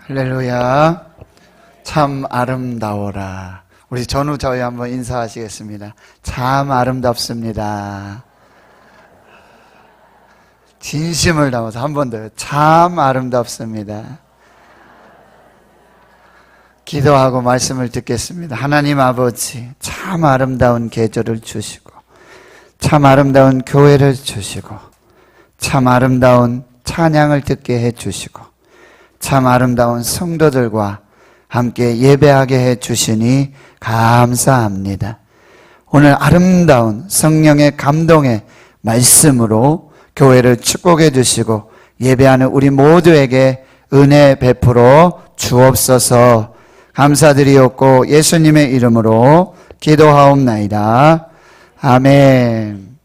할렐루야. 참 아름다워라. 우리 전후 저희 한번 인사하시겠습니다. 참 아름답습니다. 진심을 담아서 한 번 더요. 참 아름답습니다. 기도하고 말씀을 듣겠습니다. 하나님 아버지, 참 아름다운 계절을 주시고, 참 아름다운 교회를 주시고, 참 아름다운 찬양을 듣게 해주시고, 참 아름다운 성도들과 함께 예배하게 해주시니 감사합니다. 오늘 아름다운 성령의 감동의 말씀으로 교회를 축복해 주시고 예배하는 우리 모두에게 은혜 베풀어 주옵소서. 감사드리옵고 예수님의 이름으로 기도하옵나이다. 아멘.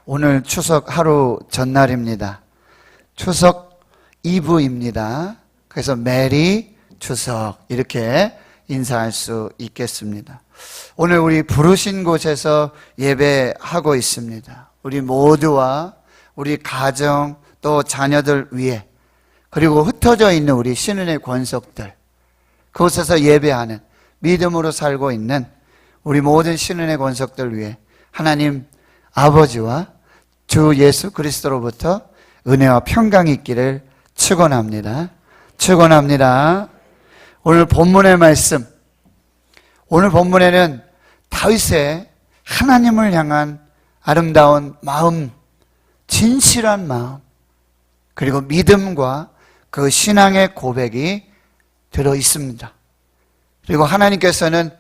오늘 추석 하루 전날입니다. 추석 이브입니다. 그래서 메리 추석 이렇게 인사할 수 있겠습니다. 오늘 우리 부르신 곳에서 예배하고 있습니다. 우리 모두와 우리 가정 또 자녀들 위해, 그리고 흩어져 있는 우리 신은의 권속들, 그곳에서 예배하는 믿음으로 살고 있는 우리 모든 신은의 권속들 위해 하나님 아버지와 주 예수 그리스도로부터 은혜와 평강이 있기를 축원합니다. 축원합니다. 오늘 본문의 말씀, 오늘 본문에는 다윗의 하나님을 향한 아름다운 마음, 진실한 마음, 그리고 믿음과 그 신앙의 고백이 들어 있습니다. 그리고 하나님께서는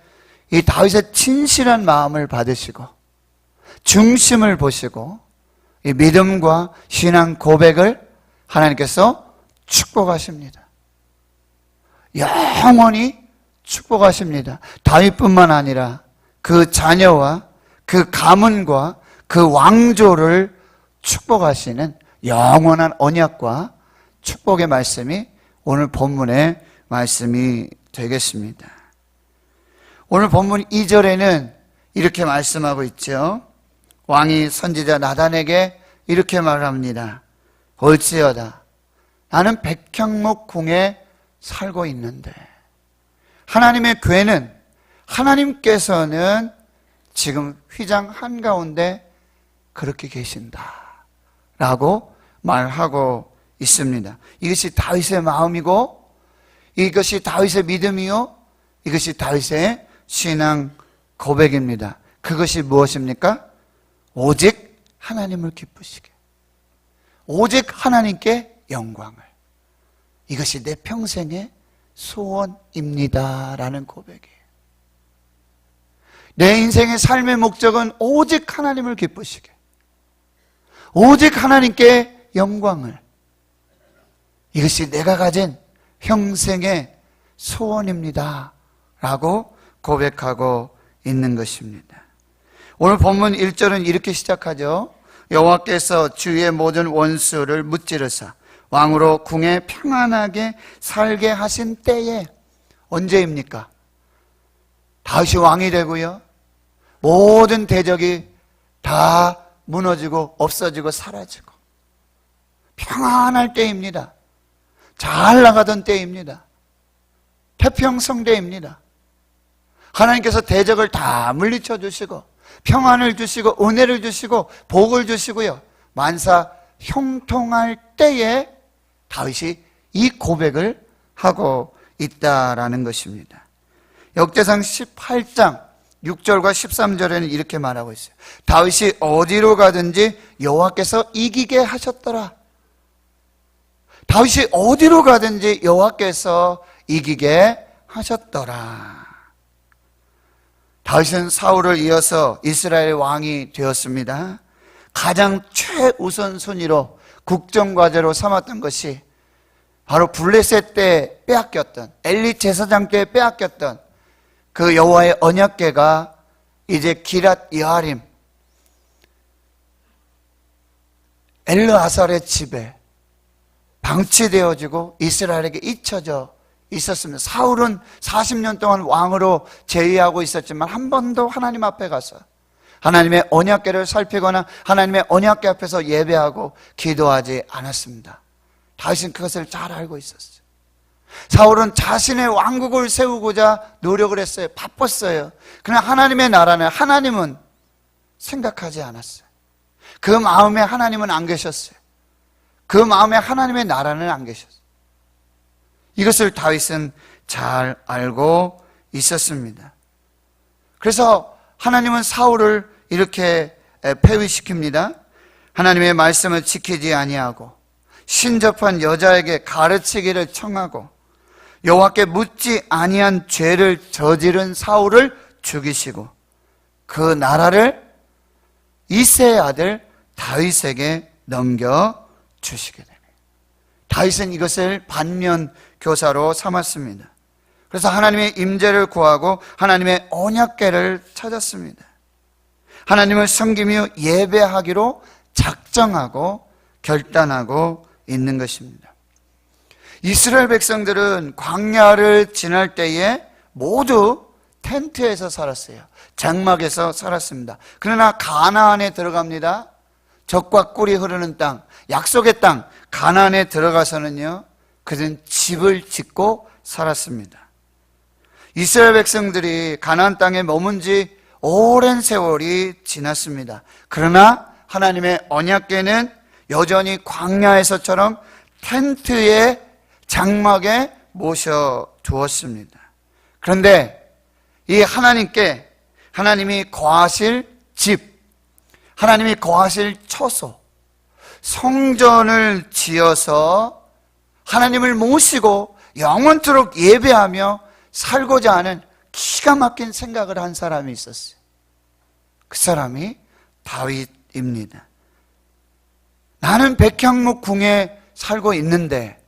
이 다윗의 진실한 마음을 받으시고 중심을 보시고 이 믿음과 신앙 고백을 하나님께서 축복하십니다. 영원히 축복하십니다. 다윗뿐만 아니라 그 자녀와 그 가문과 그 왕조를 축복하시는 영원한 언약과 축복의 말씀이 오늘 본문의 말씀이 되겠습니다. 오늘 본문 2절에는 이렇게 말씀하고 있죠. 왕이 선지자 나단에게 이렇게 말합니다. 올지어다, 나는 백향목 궁에 살고 있는데, 하나님의 궤는, 하나님께서는 지금 휘장 한가운데 그렇게 계신다 라고 말하고 있습니다. 이것이 다윗의 마음이고, 이것이 다윗의 믿음이요, 이것이 다윗의 신앙 고백입니다. 그것이 무엇입니까? 오직 하나님을 기쁘시게, 오직 하나님께 영광을, 이것이 내 평생의 소원입니다 라는 고백이에요. 내 인생의 삶의 목적은 오직 하나님을 기쁘시게, 오직 하나님께 영광을, 이것이 내가 가진 평생의 소원입니다 라고 고백하고 있는 것입니다. 오늘 본문 1절은 이렇게 시작하죠. 여호와께서 주의 모든 원수를 무찌르사 왕으로 궁에 평안하게 살게 하신 때에, 언제입니까? 다윗이 왕이 되고요, 모든 대적이 다 무너지고 없어지고 사라지고 평안할 때입니다. 잘 나가던 때입니다. 태평성 때입니다. 하나님께서 대적을 다 물리쳐 주시고 평안을 주시고 은혜를 주시고 복을 주시고요, 만사 형통할 때에 다윗이 이 고백을 하고 있다라는 것입니다. 역대상 18장 6절과 13절에는 이렇게 말하고 있어요. 다윗이 어디로 가든지 여호와께서 이기게 하셨더라. 다윗이 어디로 가든지 여호와께서 이기게 하셨더라. 다윗은 사울을 이어서 이스라엘 왕이 되었습니다. 가장 최우선 순위로 국정과제로 삼았던 것이 바로 블레셋 때 빼앗겼던, 엘리 제사장 때 빼앗겼던 그 여호와의 언약궤가 이제 기랏 여아림 엘르아살의 집에 방치되어지고 이스라엘에게 잊혀져 있었습니다. 사울은 40년 동안 왕으로 재위하고 있었지만 한 번도 하나님 앞에 가서 하나님의 언약궤를 살피거나 하나님의 언약궤 앞에서 예배하고 기도하지 않았습니다. 다윗은 그것을 잘 알고 있었어요. 사울은 자신의 왕국을 세우고자 노력을 했어요. 바빴어요. 그러나 하나님의 나라는 하나님은 생각하지 않았어요. 그 마음에 하나님은 안 계셨어요. 그 마음에 하나님의 나라는 안 계셨어요. 이것을 다윗은 잘 알고 있었습니다. 그래서 하나님은 사울을 이렇게 폐위시킵니다. 하나님의 말씀을 지키지 아니하고 신접한 여자에게 가르치기를 청하고 여호와께 묻지 아니한 죄를 저지른 사울을 죽이시고 그 나라를 이새의 아들 다윗에게 넘겨주시게 됩니다. 다윗은 이것을 반면교사로 삼았습니다. 그래서 하나님의 임재를 구하고 하나님의 언약궤를 찾았습니다. 하나님을 섬기며 예배하기로 작정하고 결단하고 있는 것입니다. 이스라엘 백성들은 광야를 지날 때에 모두 텐트에서 살았어요. 장막에서 살았습니다. 그러나 가나안에 들어갑니다. 젖과 꿀이 흐르는 땅, 약속의 땅 가나안에 들어가서는요, 그들은 집을 짓고 살았습니다. 이스라엘 백성들이 가나안 땅에 머문 지 오랜 세월이 지났습니다. 그러나 하나님의 언약궤는 여전히 광야에서처럼 텐트에 장막에 모셔두었습니다. 그런데 이 하나님께 하나님이 거하실 집, 하나님이 거하실 처소, 성전을 지어서 하나님을 모시고 영원토록 예배하며 살고자 하는 기가 막힌 생각을 한 사람이 있었어요. 그 사람이 다윗입니다. 나는 백향목 궁에 살고 있는데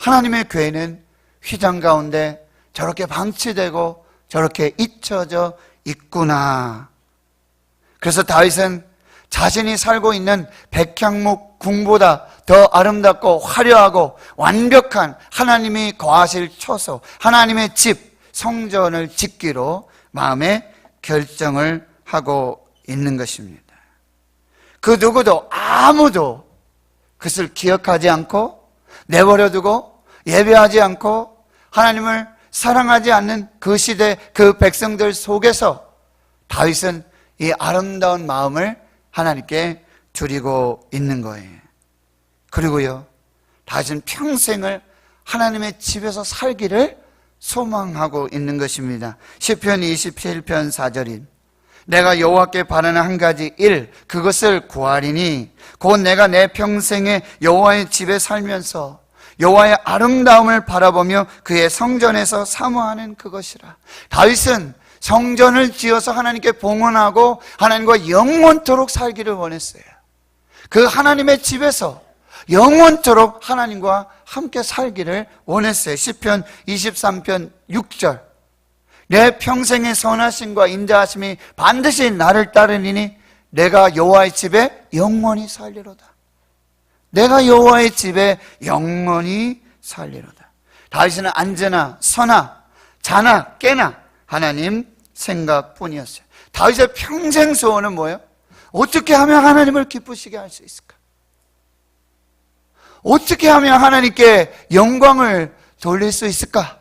하나님의 궤는 휘장 가운데 저렇게 방치되고 저렇게 잊혀져 있구나. 그래서 다윗은 자신이 살고 있는 백향목 궁보다 더 아름답고 화려하고 완벽한 하나님이 거하실 처소, 하나님의 집, 성전을 짓기로 마음에 결정을 하고 있는 것입니다. 그 누구도 아무도 그것을 기억하지 않고 내버려두고 예배하지 않고 하나님을 사랑하지 않는 그 시대 그 백성들 속에서 다윗은 이 아름다운 마음을 하나님께 드리고 있는 거예요. 그리고요, 다윗은 평생을 하나님의 집에서 살기를 소망하고 있는 것입니다. 시편 27편 4절인 내가 여호와께 바라는 한 가지 일 그것을 구하리니 곧 내가 내 평생에 여호와의 집에 살면서 여호와의 아름다움을 바라보며 그의 성전에서 사모하는 그것이라. 다윗은 성전을 지어서 하나님께 봉헌하고 하나님과 영원토록 살기를 원했어요. 그 하나님의 집에서 영원토록 하나님과 함께 살기를 원했어요. 시편 23편 6절 내 평생의 선하심과 인자하심이 반드시 나를 따르리니 내가 여호와의 집에 영원히 살리로다. 내가 여호와의 집에 영원히 살리로다. 다윗은 언제나 서나 자나 깨나 하나님 생각뿐이었어요. 다윗의 평생 소원은 뭐예요? 어떻게 하면 하나님을 기쁘시게 할 수 있을까? 어떻게 하면 하나님께 영광을 돌릴 수 있을까?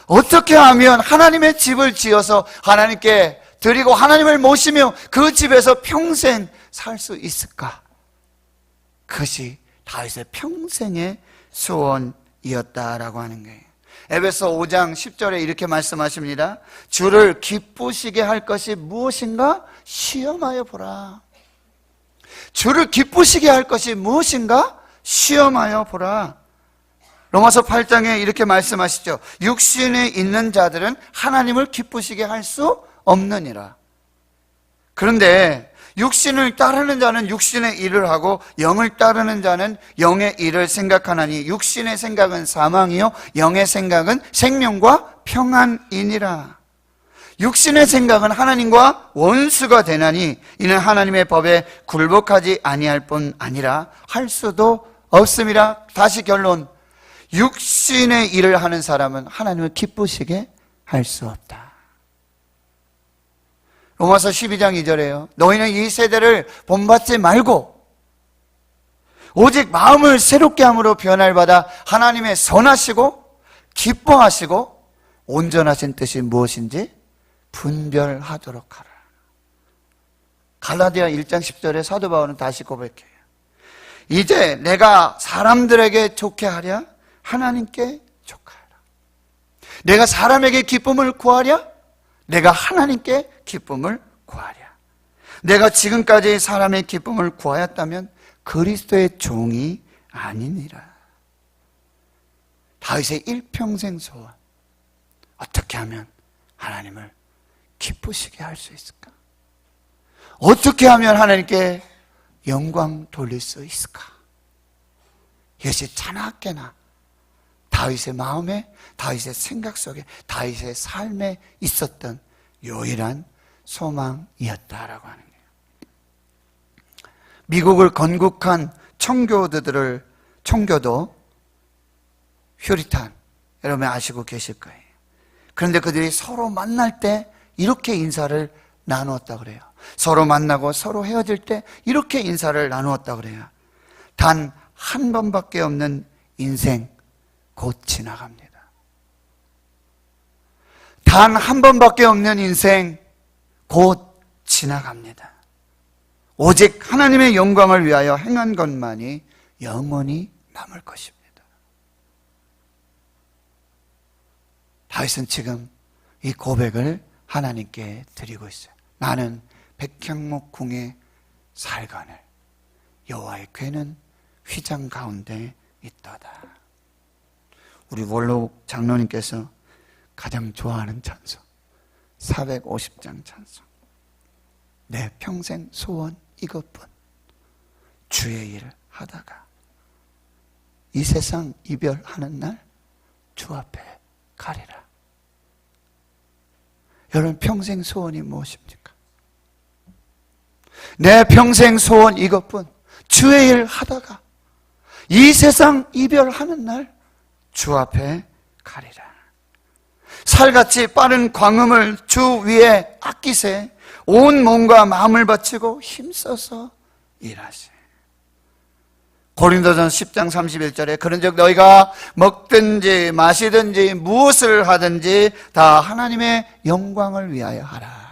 어떻게 하면 하나님의 집을 지어서 하나님께 드리고 하나님을 모시며 그 집에서 평생 살 수 있을까? 그것이 다윗의 평생의 소원이었다라고 하는 거예요. 에베소 5장 10절에 이렇게 말씀하십니다. 주를 기쁘시게 할 것이 무엇인가 시험하여 보라. 주를 기쁘시게 할 것이 무엇인가 시험하여 보라. 로마서 8장에 이렇게 말씀하시죠. 육신에 있는 자들은 하나님을 기쁘시게 할 수 없느니라. 그런데 육신을 따르는 자는 육신의 일을 하고 영을 따르는 자는 영의 일을 생각하나니 육신의 생각은 사망이요 영의 생각은 생명과 평안이니라. 육신의 생각은 하나님과 원수가 되나니 이는 하나님의 법에 굴복하지 아니할 뿐 아니라 할 수도 없음이라. 다시 결론, 육신의 일을 하는 사람은 하나님을 기쁘시게 할 수 없다. 로마서 12장 2절에요. 너희는 이 세대를 본받지 말고 오직 마음을 새롭게 함으로 변화를 받아 하나님의 선하시고 기뻐하시고 온전하신 뜻이 무엇인지 분별하도록 하라. 갈라디아 1장 10절에 사도 바울은 다시 고백해요. 이제 내가 사람들에게 좋게 하랴 하나님께 좋게 하라. 내가 사람에게 기쁨을 구하랴 내가 하나님께 기쁨을 구하랴. 내가 지금까지 사람의 기쁨을 구하였다면 그리스도의 종이 아니니라. 다윗의 일평생 소원, 어떻게 하면 하나님을 기쁘시게 할 수 있을까? 어떻게 하면 하나님께 영광 돌릴 수 있을까? 이것이 자나깨나 다윗의 마음에, 다윗의 생각 속에, 다윗의 삶에 있었던 유일한 소망이었다라고 하는 거예요. 미국을 건국한 청교도 휴리탄, 여러분 아시고 계실 거예요. 그런데 그들이 서로 만날 때 이렇게 인사를 나누었다 그래요. 서로 만나고 서로 헤어질 때 이렇게 인사를 나누었다 그래요. 단 한 번밖에 없는 인생 곧 지나갑니다. 단 한 번밖에 없는 인생 곧 지나갑니다. 오직 하나님의 영광을 위하여 행한 것만이 영원히 남을 것입니다. 다윗은 지금 이 고백을 하나님께 드리고 있어요. 나는 백향목 궁에 살거늘 여호와의 궤는 휘장 가운데 있도다. 우리 원록 장로님께서 가장 좋아하는 찬송 450장 찬송. 내 평생 소원 이것뿐 주의 일 하다가 이 세상 이별하는 날 주 앞에 가리라. 여러분 평생 소원이 무엇입니까? 내 평생 소원 이것뿐 주의 일 하다가 이 세상 이별하는 날 주 앞에 가리라. 살같이 빠른 광음을 주 위에 아끼세 온 몸과 마음을 바치고 힘써서 일하세. 고린도전 10장 31절에 그런즉 너희가 먹든지 마시든지 무엇을 하든지 다 하나님의 영광을 위하여 하라.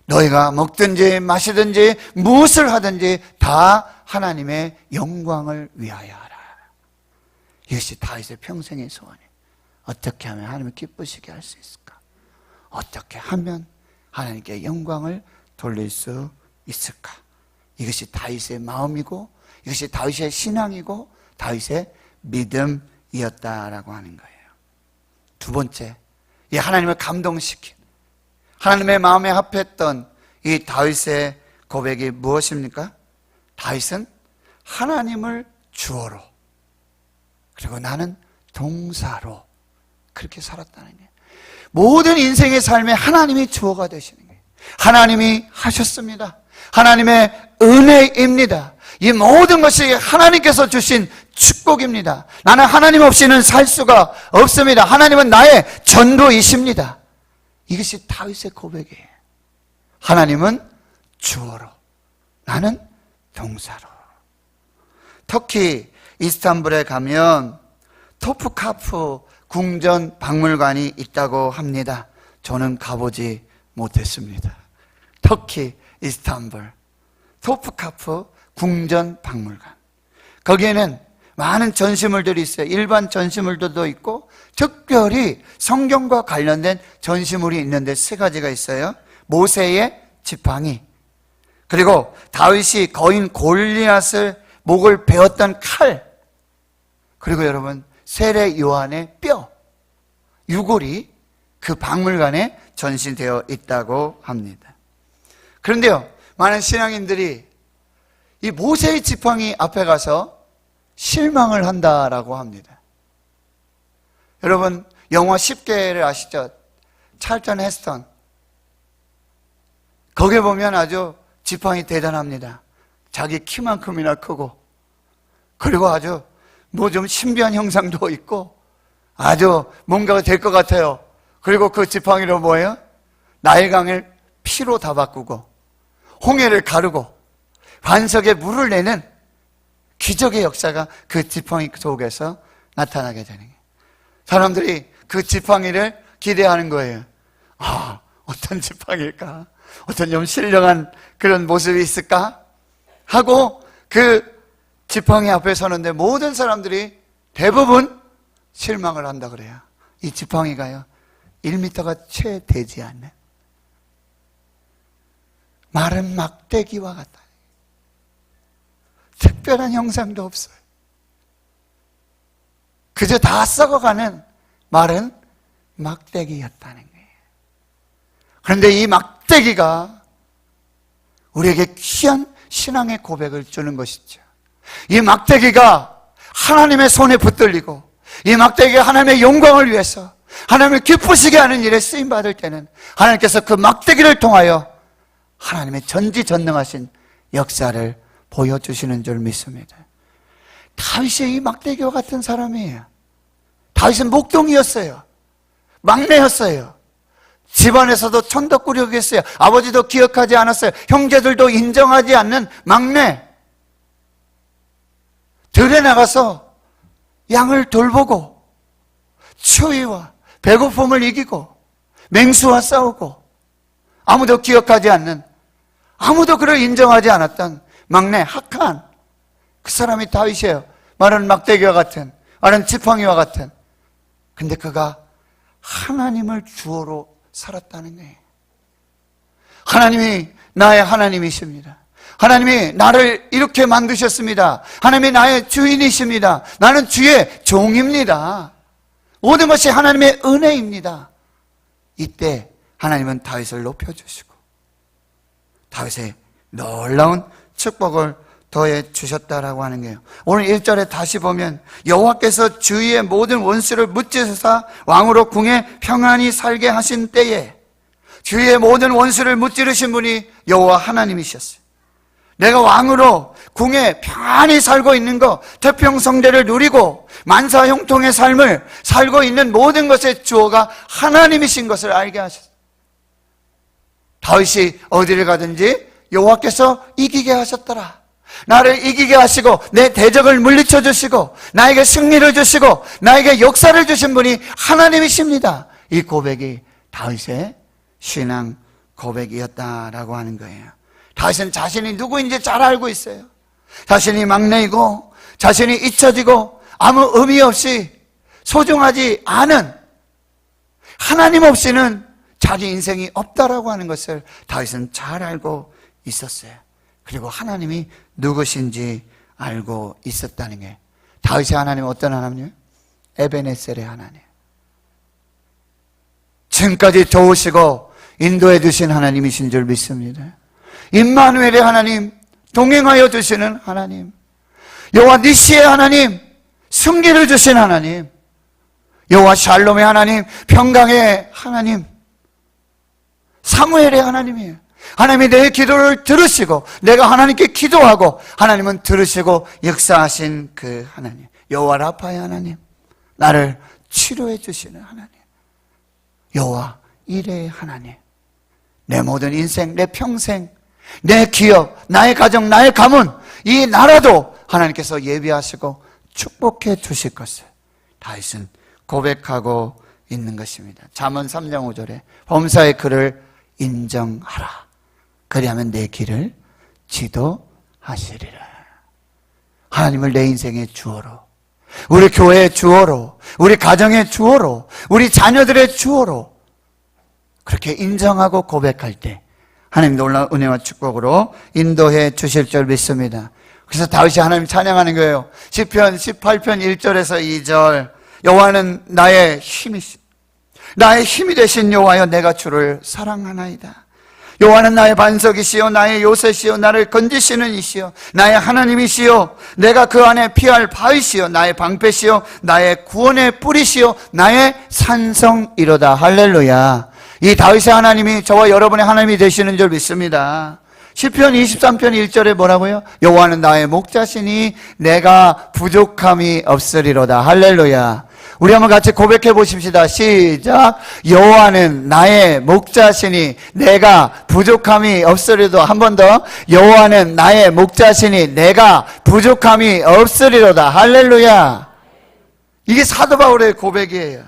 너희가 먹든지 마시든지 무엇을 하든지 다 하나님의 영광을 위하여 하라. 이것이 다윗의 평생의 소원이에요. 어떻게 하면 하나님을 기쁘시게 할 수 있을까? 어떻게 하면 하나님께 영광을 돌릴 수 있을까? 이것이 다윗의 마음이고 이것이 다윗의 신앙이고 다윗의 믿음이었다라고 하는 거예요. 두 번째, 이 하나님을 감동시킨 하나님의 마음에 합했던 이 다윗의 고백이 무엇입니까? 다윗은 하나님을 주어로 그리고 나는 동사로 그렇게 살았다는 거예요. 모든 인생의 삶에 하나님이 주어가 되시는 거예요. 하나님이 하셨습니다. 하나님의 은혜입니다. 이 모든 것이 하나님께서 주신 축복입니다. 나는 하나님 없이는 살 수가 없습니다. 하나님은 나의 전부이십니다. 이것이 다윗의 고백이에요. 하나님은 주어로, 나는 동사로. 터키 이스탄불에 가면 토프카프 궁전 박물관이 있다고 합니다. 저는 가보지 못했습니다. 터키 이스탄불 토프카프 궁전 박물관. 거기에는 많은 전시물들이 있어요. 일반 전시물들도 있고 특별히 성경과 관련된 전시물이 있는데 세 가지가 있어요. 모세의 지팡이, 그리고 다윗이 거인 골리앗을 목을 베었던 칼, 그리고 여러분 세례 요한의 뼈, 유골이 그 박물관에 전시되어 있다고 합니다. 그런데요, 많은 신앙인들이 이 모세의 지팡이 앞에 가서 실망을 한다라고 합니다. 여러분 영화 10개를 아시죠? 찰턴 헤스턴. 거기에 보면 아주 지팡이 대단합니다. 자기 키만큼이나 크고, 그리고 아주 뭐 좀 신비한 형상도 있고 아주 뭔가가 될 것 같아요. 그리고 그 지팡이로 뭐예요? 나일강을 피로 다 바꾸고 홍해를 가르고 반석에 물을 내는 기적의 역사가 그 지팡이 속에서 나타나게 되는 거예요. 사람들이 그 지팡이를 기대하는 거예요. 아, 어떤 지팡이일까? 어떤 좀 신령한 그런 모습이 있을까? 하고 그 지팡이 앞에 서는데 모든 사람들이 대부분 실망을 한다 그래요. 이 지팡이가요 1m가 채 되지 않는 마른 막대기와 같다. 특별한 형상도 없어요. 그저 다 썩어가는 마른 막대기였다는 거예요. 그런데 이 막대기가 우리에게 귀한 신앙의 고백을 주는 것이죠. 이 막대기가 하나님의 손에 붙들리고 이 막대기가 하나님의 영광을 위해서 하나님을 기쁘시게 하는 일에 쓰임받을 때는 하나님께서 그 막대기를 통하여 하나님의 전지전능하신 역사를 보여주시는 줄 믿습니다. 다윗이 이 막대기와 같은 사람이에요. 다윗은 목동이었어요. 막내였어요. 집안에서도 천덕꾸러기였어요. 아버지도 기억하지 않았어요. 형제들도 인정하지 않는 막내. 들에 나가서 양을 돌보고 추위와 배고픔을 이기고 맹수와 싸우고 아무도 기억하지 않는, 아무도 그를 인정하지 않았던 막내 학한, 그 사람이 다윗이에요. 마른 막대기와 같은, 마른 지팡이와 같은. 근데 그가 하나님을 주어로 살았다는 거예요. 하나님이 나의 하나님이십니다. 하나님이 나를 이렇게 만드셨습니다. 하나님이 나의 주인이십니다. 나는 주의 종입니다. 모든 것이 하나님의 은혜입니다. 이때 하나님은 다윗을 높여주시고 다윗의 놀라운 축복을 더해 주셨다라고 하는 거예요. 오늘 1절에 다시 보면 여호와께서 주위의 모든 원수를 무찌르사 왕으로 궁에 평안히 살게 하신 때에, 주위의 모든 원수를 무찌르신 분이 여호와 하나님이셨어요. 내가 왕으로 궁에 평안히 살고 있는 것, 태평성대를 누리고 만사형통의 삶을 살고 있는 모든 것의 주어가 하나님이신 것을 알게 하셨어요. 다윗이 어디를 가든지 여호와께서 이기게 하셨더라. 나를 이기게 하시고 내 대적을 물리쳐 주시고 나에게 승리를 주시고 나에게 역사를 주신 분이 하나님이십니다. 이 고백이 다윗의 신앙 고백이었다라고 하는 거예요. 다윗은 자신이 누구인지 잘 알고 있어요. 자신이 막내이고 자신이 잊혀지고 아무 의미 없이 소중하지 않은, 하나님 없이는 자기 인생이 없다라고 하는 것을 다윗은 잘 알고 있었어요. 그리고 하나님이 누구신지 알고 있었다는 게, 다윗의 하나님은 어떤 하나님이에요? 에베네셀의 하나님, 지금까지 도우시고 인도해 주신 하나님이신 줄 믿습니다. 임마누엘의 하나님, 동행하여 주시는 하나님, 여호와 니시의 하나님, 승리를 주신 하나님, 여호와 샬롬의 하나님, 평강의 하나님, 사무엘의 하나님이에요. 하나님이 내 기도를 들으시고 내가 하나님께 기도하고 하나님은 들으시고 역사하신 그 하나님, 여호와 라파의 하나님, 나를 치료해 주시는 하나님, 여호와 이레의 하나님, 내 모든 인생, 내 평생, 내 기업, 나의 가정, 나의 가문, 이 나라도 하나님께서 예비하시고 축복해 주실 것을 다윗은 고백하고 있는 것입니다. 잠언 3장 5절에 범사의 그를 인정하라. 그리하면 내 길을 지도하시리라. 하나님을 내 인생의 주어로, 우리 교회의 주어로, 우리 가정의 주어로, 우리 자녀들의 주어로 그렇게 인정하고 고백할 때 하나님 놀라운 은혜와 축복으로 인도해 주실 줄 믿습니다. 그래서 다윗이 하나님 찬양하는 거예요. 시편 18편 1절에서 2절, 여호와는 나의 힘이시, 나의 힘이 되신 여호와여, 내가 주를 사랑하나이다. 여호와는 나의 반석이시요 나의 요새시요 나를 건지시는 이시요 나의 하나님이시요 내가 그 안에 피할 바위시요 나의 방패시요 나의 구원의 뿌리시요 나의 산성이로다. 할렐루야. 이 다윗의 하나님이 저와 여러분의 하나님이 되시는 줄 믿습니다. 시편 23편 1절에 뭐라고요? 여호와는 나의 목자시니 내가 부족함이 없으리로다. 할렐루야. 우리 한번 같이 고백해 보십시다. 시작. 여호와는 나의 목자시니 내가 부족함이 없으리로다. 한 번 더. 여호와는 나의 목자시니 내가 부족함이 없으리로다. 할렐루야. 이게 사도 바울의 고백이에요.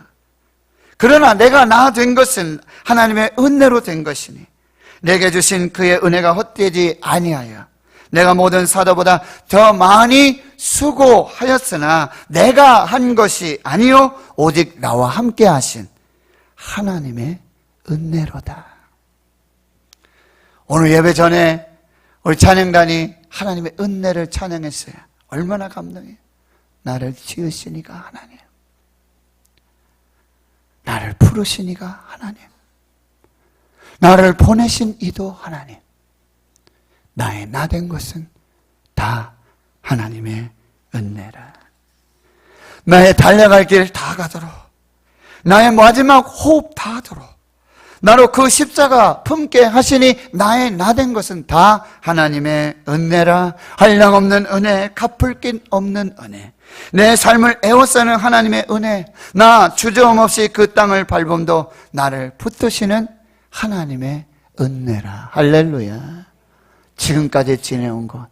그러나 내가 나 된 것은 하나님의 은혜로 된 것이니 내게 주신 그의 은혜가 헛되지 아니하여 내가 모든 사도보다 더 많이 수고하였으나 내가 한 것이 아니요 오직 나와 함께 하신 하나님의 은혜로다. 오늘 예배 전에 우리 찬양단이 하나님의 은혜를 찬양했어요. 얼마나 감동해요. 나를 지으시니가 하나님, 나를 부르시니가 하나님, 나를 보내신 이도 하나님, 나의 나 된 것은 다 하나님의 은혜라. 나의 달려갈 길 다 가도록, 나의 마지막 호흡 다 하도록 나로 그 십자가 품게 하시니 나의 나 된 것은 다 하나님의 은혜라. 한량없는 은혜, 갚을 길 없는 은혜, 내 삶을 에워싸는 하나님의 은혜, 나 주저함없이 그 땅을 밟음도 나를 붙드시는 하나님의 은혜라. 할렐루야. 지금까지 지내온 것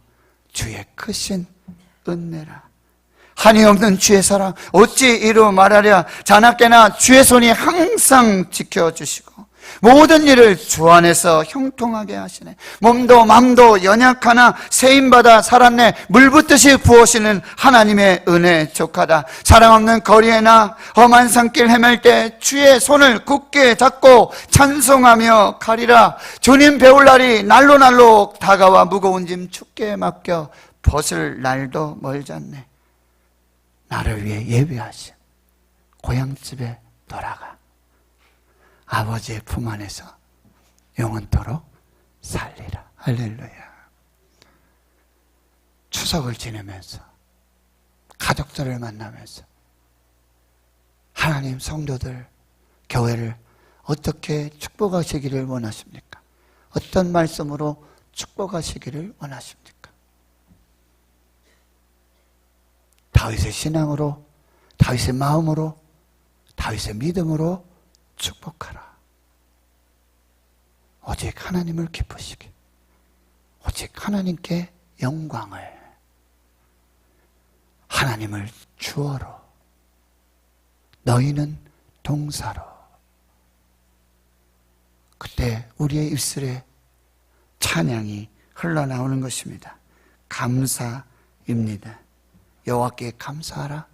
주의 크신 은혜라. 한이 없는 주의 사랑 어찌 이루 말하랴. 자나깨나 주의 손이 항상 지켜주시고 모든 일을 주 안에서 형통하게 하시네. 몸도 맘도 연약하나 세임받아 살았네. 물 붓듯이 부으시는 하나님의 은혜 족하다. 사랑 없는 거리에나 험한 산길 헤맬 때 주의 손을 굳게 잡고 찬송하며 가리라. 주님 배울 날이 날로 다가와 무거운 짐 춥게 맡겨 벗을 날도 멀지 않네. 나를 위해 예비하신 고향집에 돌아가 아버지의 품 안에서 영원토록 살리라. 할렐루야. 추석을 지내면서 가족들을 만나면서 하나님 성도들, 교회를 어떻게 축복하시기를 원하십니까? 어떤 말씀으로 축복하시기를 원하십니까? 다윗의 신앙으로, 다윗의 마음으로, 다윗의 믿음으로 축복하라. 오직 하나님을 기쁘시게, 오직 하나님께 영광을, 하나님을 주어로, 너희는 동사로. 그때 우리의 입술에 찬양이 흘러나오는 것입니다. 감사입니다. 여호와께 감사하라.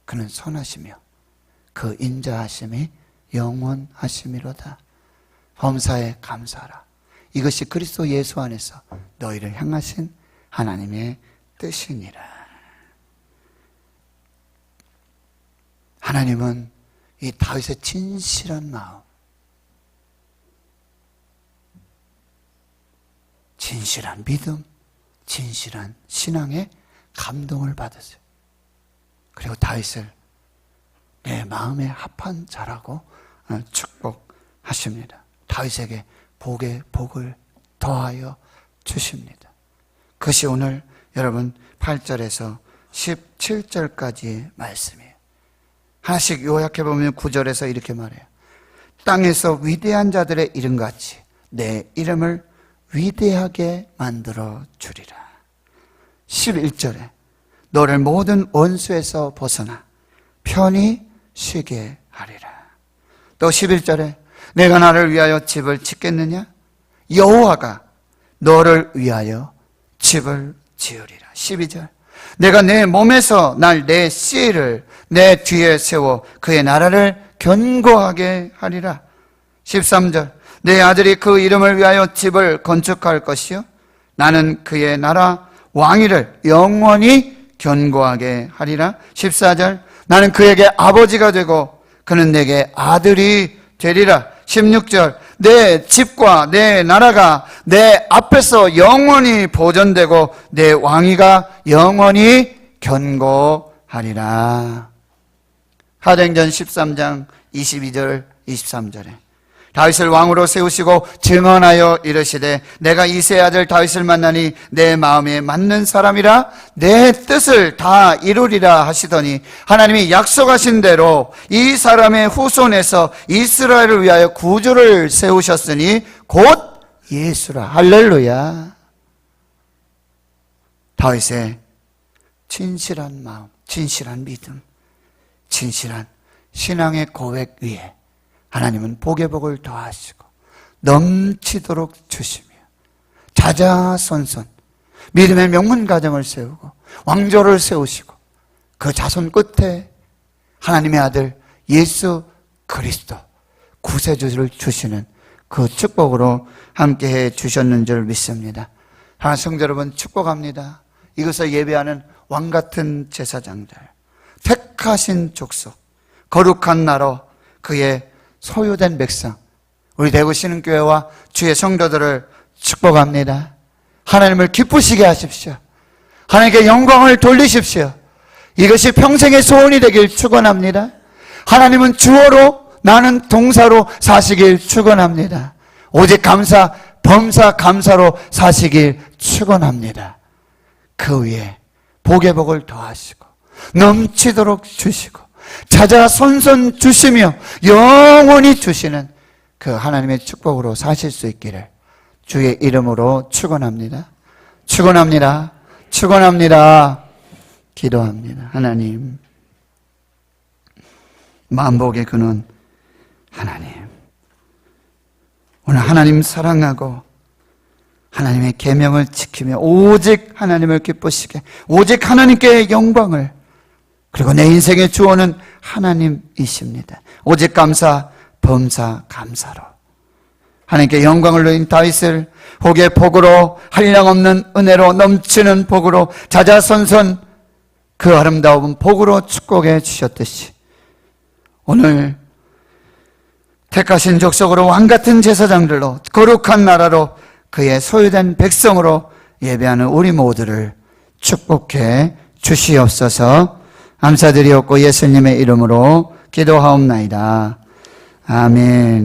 그는 선하시며 그 인자하심이 영원하심이로다. 범사에 감사하라. 이것이 그리스도 예수 안에서 너희를 향하신 하나님의 뜻이니라. 하나님은 이 다윗의 진실한 마음, 진실한 믿음, 진실한 신앙에 감동을 받으세요. 그리고 다윗을 내 마음에 합한 자라고 축복하십니다. 다윗에게 복에 복을 더하여 주십니다. 그것이 오늘 여러분 8절에서 17절까지의 말씀이에요. 하나씩 요약해 보면 9절에서 이렇게 말해요. 땅에서 위대한 자들의 이름같이 내 이름을 위대하게 만들어 주리라. 11절에 너를 모든 원수에서 벗어나 편히 쉬게 하리라. 또 11절에 내가 나를 위하여 집을 짓겠느냐? 여호와가 너를 위하여 집을 지으리라. 12절 내가 내 몸에서 날 내 씨를 내 뒤에 세워 그의 나라를 견고하게 하리라. 13절 내 아들이 그 이름을 위하여 집을 건축할 것이요 나는 그의 나라 왕위를 영원히 견고하게 하리라. 14절 나는 그에게 아버지가 되고 그는 내게 아들이 되리라. 16절 내 집과 내 나라가 내 앞에서 영원히 보존되고 내 왕위가 영원히 견고하리라. 사도행전 13장 22절 23절에 다윗을 왕으로 세우시고 증언하여 이르시되 내가 이새의 아들 다윗을 만나니 내 마음에 맞는 사람이라 내 뜻을 다 이루리라 하시더니 하나님이 약속하신 대로 이 사람의 후손에서 이스라엘을 위하여 구주를 세우셨으니 곧 예수라. 할렐루야. 다윗의 진실한 마음, 진실한 믿음, 진실한 신앙의 고백 위에 하나님은 복의 복을 더하시고 넘치도록 주시며 자자손손 믿음의 명문 가정을 세우고 왕조를 세우시고 그 자손 끝에 하나님의 아들 예수 그리스도 구세주를 주시는 그 축복으로 함께해 주셨는 줄 믿습니다. 하나님 성도 여러분, 축복합니다. 이것을 예배하는 왕같은 제사장들, 택하신 족속, 거룩한 나라, 그의 소유된 백성, 우리 대구신흥교회와 주의 성도들을 축복합니다. 하나님을 기쁘시게 하십시오. 하나님께 영광을 돌리십시오. 이것이 평생의 소원이 되길 축원합니다. 하나님은 주어로, 나는 동사로 사시길 축원합니다. 오직 감사, 범사 감사로 사시길 축원합니다. 그 위에 복의 복을 더하시고 넘치도록 주시고 자자손손 주시며 영원히 주시는 그 하나님의 축복으로 사실 수 있기를 주의 이름으로 축원합니다. 축원합니다. 축원합니다. 기도합니다. 하나님, 만복의 근원 하나님, 오늘 하나님 사랑하고 하나님의 계명을 지키며 오직 하나님을 기쁘시게, 오직 하나님께 영광을, 그리고 내 인생의 주어는 하나님이십니다. 오직 감사, 범사, 감사로 하나님께 영광을 누린 다윗을 복의 복으로, 한량없는 은혜로, 넘치는 복으로, 자자손손 그 아름다운 복으로 축복해 주셨듯이 오늘 택하신 족속으로 왕같은 제사장들로, 거룩한 나라로, 그의 소유된 백성으로 예배하는 우리 모두를 축복해 주시옵소서. 감사드리옵고 예수님의 이름으로 기도하옵나이다. 아멘.